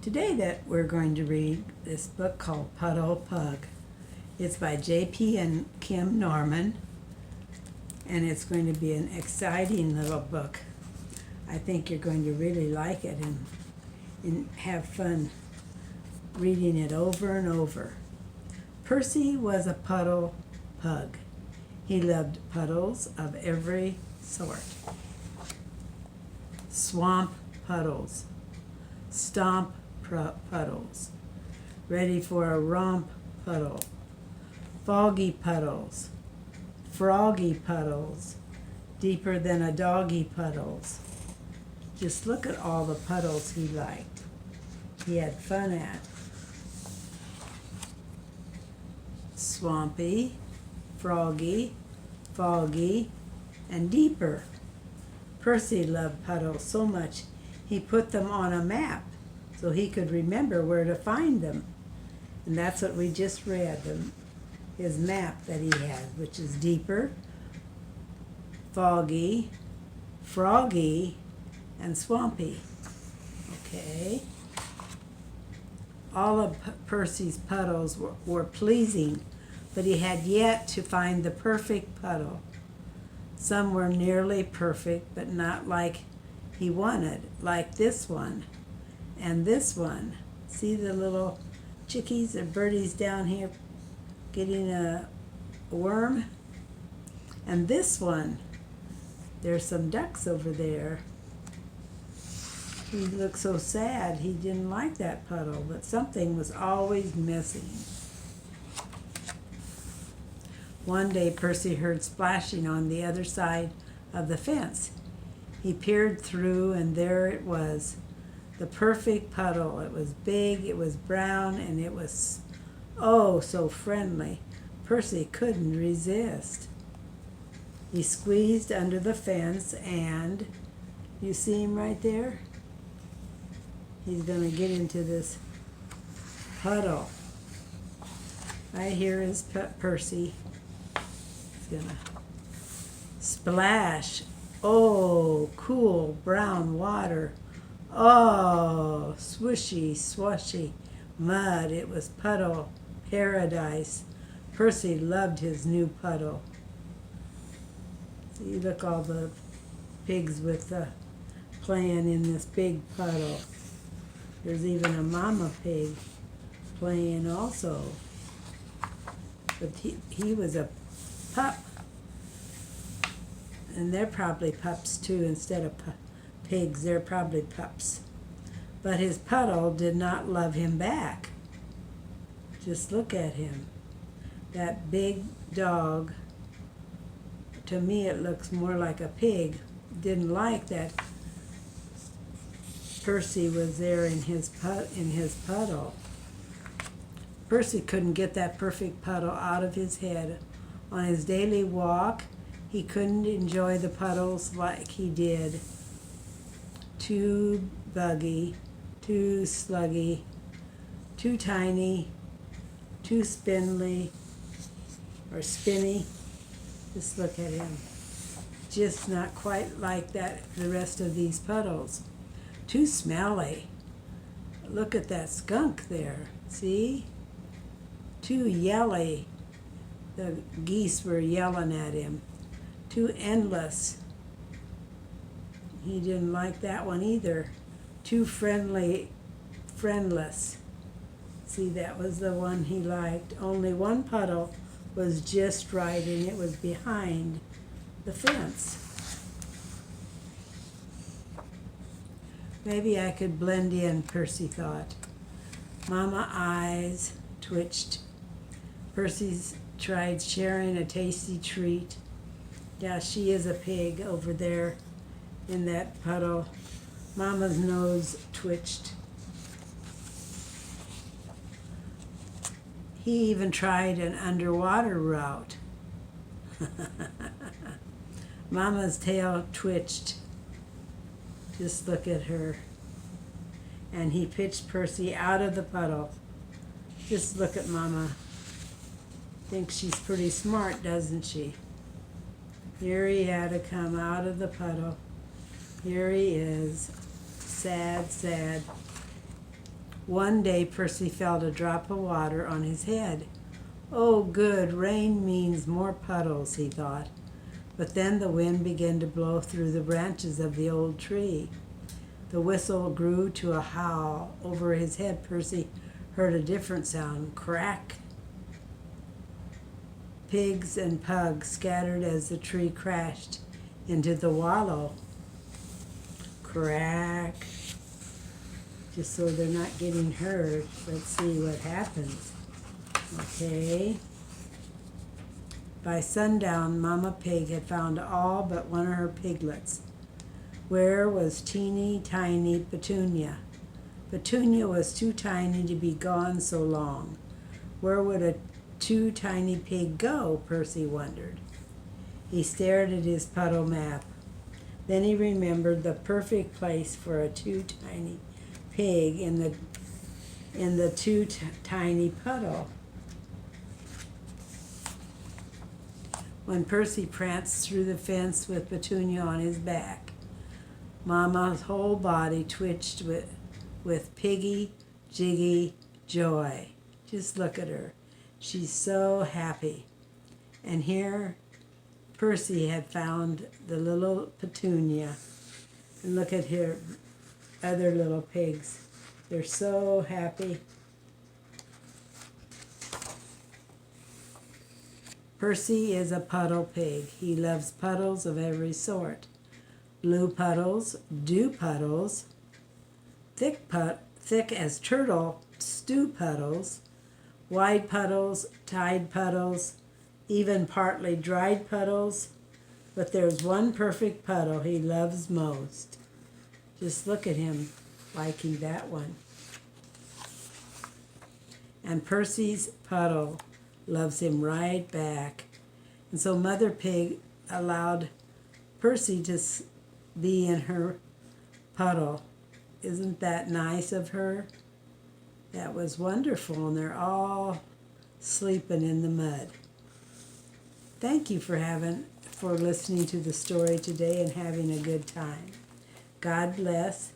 Today that we're going to read this book called Puddle Pug. It's by J.P. and Kim Norman, and it's going to be an exciting little book. I think you're going to really like it and have fun reading it over and over. Percy was a puddle pug. He loved puddles of every sort. Swamp puddles, stomp puddles, ready for a romp puddle, foggy puddles, froggy puddles, deeper than a doggy puddles. Just look at all the puddles he liked. He had fun at. Swampy, froggy, foggy, and deeper. Percy loved puddles so much he put them on a map so he could remember where to find them. And that's what we just read, his map that he has, which is deeper, foggy, froggy, and swampy. Okay. All of Percy's puddles were pleasing, but he had yet to find the perfect puddle. Some were nearly perfect, but not like he wanted, like this one and this one. See the little chickies or birdies down here getting a worm? And this one, there's some ducks over there. He looked so sad. He didn't like that puddle, but something was always missing. One day Percy heard splashing on the other side of the fence. He peered through, and there it was, the perfect puddle. It was big, it was brown, and it was oh so friendly. Percy couldn't resist. He squeezed under the fence, and you see him right there? He's going to get into this puddle. Right here is Percy. He's going to splash. Oh, cool brown water. Oh, swishy, swashy mud. It was puddle paradise. Percy loved his new puddle. See, look, all the pigs with playing in this big puddle. There's even a mama pig playing also. But he was a pup. And they're probably pups too instead of pigs. They're probably pups. But his puddle did not love him back. Just look at him. That big dog, to me it looks more like a pig, didn't like that Percy was there in his puddle. Percy couldn't get that perfect puddle out of his head. On his daily walk, he couldn't enjoy the puddles like he did. Too buggy, too sluggy, too tiny, too spindly, or spinny. Just look at him. Just not quite like that, the rest of these puddles. Too smelly. Look at that skunk there. See? Too yelly. The geese were yelling at him. Too endless. He didn't like that one either. Too friendly, friendless. See, that was the one he liked. Only one puddle was just right, and it was behind the fence. Maybe I could blend in, Percy thought. Mama eyes twitched. Percy's tried sharing a tasty treat. Yeah, she is a pig over there in that puddle. Mama's nose twitched. He even tried an underwater route. Mama's tail twitched. Just look at her. And he pitched Percy out of the puddle. Just look at Mama. Thinks she's pretty smart, doesn't she? Here he had to come out of the puddle. Here he is. Sad, sad. One day Percy felt a drop of water on his head. Oh, good, rain means more puddles, he thought. But then the wind began to blow through the branches of the old tree. The whistle grew to a howl. Over his head, Percy heard a different sound, crack. Pigs and pugs scattered as the tree crashed into the wallow. Crack. Just so they're not getting hurt. Let's see what happens. Okay. By sundown, Mama Pig had found all but one of her piglets. Where was teeny tiny Petunia? Petunia was too tiny to be gone so long. Where would a too tiny pig go? Percy wondered. He stared at his puddle map. Then he remembered the perfect place for a too tiny pig in the too tiny puddle. When Percy pranced through the fence with Petunia on his back, Mama's whole body twitched with piggy, jiggy joy. Just look at her. She's so happy. And here Percy had found the little Petunia. And look at her other little pigs. They're so happy. Percy is a puddle pig. He loves puddles of every sort. Blue puddles, dew puddles, thick as turtle stew puddles, wide puddles, tide puddles, even partly dried puddles. But there's one perfect puddle he loves most. Just look at him liking that one. And Percy's puddle loves him right back. And so Mother Pig allowed Percy to be in her puddle. Isn't that nice of her? That was wonderful, and they're all sleeping in the mud. Thank you for listening to the story today and having a good time. God bless.